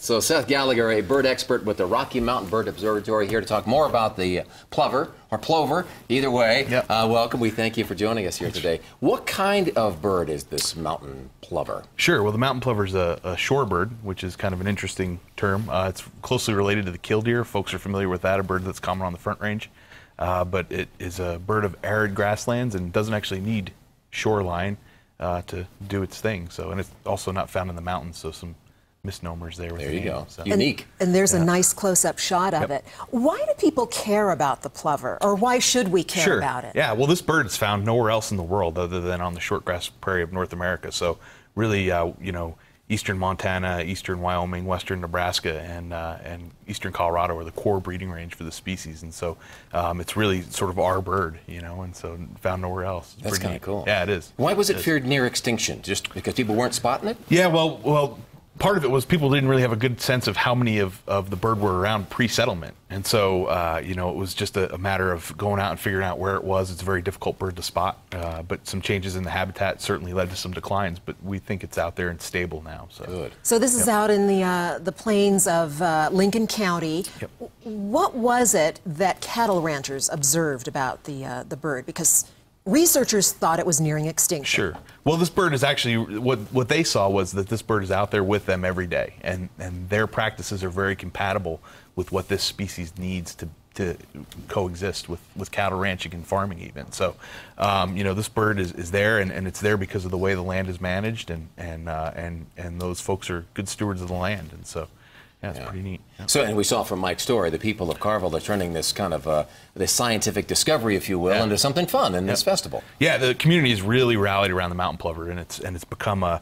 So Seth Gallagher, a bird expert with the Rocky Mountain Bird Observatory, here to talk more about the plover, or plover, either way. Yep. Welcome. We thank you for joining us here today. What kind of bird is this mountain plover? Sure. Well, the mountain plover is a shorebird, which is kind of an interesting term. It's closely related to the killdeer. Folks are familiar with that, a bird that's common on the Front Range. But it is a bird of arid grasslands and doesn't actually need shoreline to do its thing. So, and it's also not found in the mountains, so some misnomers there. There you go. So. Unique. And there's a nice close-up shot of it. Why do people care about the plover, or why should we care about it? Yeah, well, this bird is found nowhere else in the world other than on the shortgrass prairie of North America. So really, you know, eastern Montana, eastern Wyoming, western Nebraska, and eastern Colorado are the core breeding range for the species. And so it's really sort of our bird, you know, and so found nowhere else. It's That's kind of cool. Yeah, it is. Why was it feared near extinction? Just because people weren't spotting it? Yeah, well, part of it was people didn't really have a good sense of how many of the bird were around pre-settlement. And so, you know, it was just a matter of going out and figuring out where it was. It's a very difficult bird to spot, but some changes in the habitat certainly led to some declines, but we think it's out there and stable now. So. Good. So this is out in the plains of Lincoln County. Yep. What was it that cattle ranchers observed about the bird? Because researchers thought it was nearing extinction. Sure. Well, this bird is actually, what they saw was that this bird is out there with them every day, and their practices are very compatible with what this species needs to coexist with cattle ranching and farming even. So, you know, this bird is there, and it's there because of the way the land is managed, and those folks are good stewards of the land, and so. Yeah, it's pretty neat. Yeah. So, and we saw from Mike's story, the people of Karval are turning this kind of this scientific discovery, if you will, into something fun in this festival. Yeah, the community has really rallied around the mountain plover, and it's become a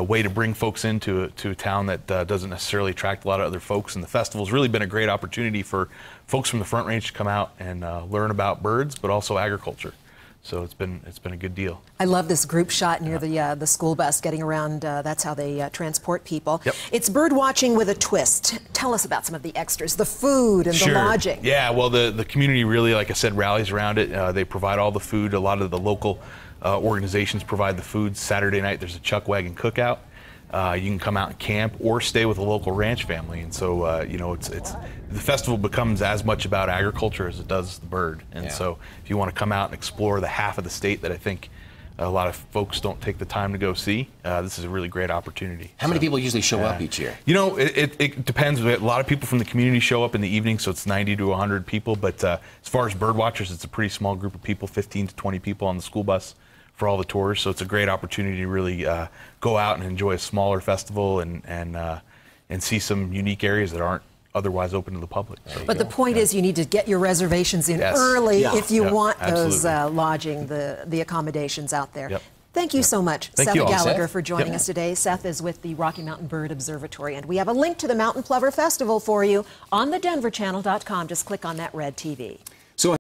way to bring folks into a town that doesn't necessarily attract a lot of other folks. And the festival's really been a great opportunity for folks from the Front Range to come out and learn about birds, but also agriculture. So it's been a good deal. I love this group shot near the school bus getting around. That's how they transport people. Yep. It's bird watching with a twist. Tell us about some of the extras, the food and the lodging. Yeah, well, the community really, like I said, rallies around it. They provide all the food. A lot of the local organizations provide the food. Saturday night there's a chuck wagon cookout. You can come out and camp or stay with a local ranch family, and so you know, the festival becomes as much about agriculture as it does the bird. And so, if you want to come out and explore the half of the state that I think a lot of folks don't take the time to go see, this is a really great opportunity. How many people usually show up each year? You know, it depends. A lot of people from the community show up in the evening, so it's 90 to 100 people. But as far as bird watchers, it's a pretty small group of people, 15 to 20 people on the school bus for all the tours, so it's a great opportunity to really go out and enjoy a smaller festival and see some unique areas that aren't otherwise open to the public. But the point is, you need to get your reservations in early if you want those lodging, the accommodations out there. Yep. Thank you so much, Thank Seth you all. Gallagher, for joining us today. Seth is with the Rocky Mountain Bird Observatory, and we have a link to the Mountain Plover Festival for you on the denverchannel.com. Just click on that red TV.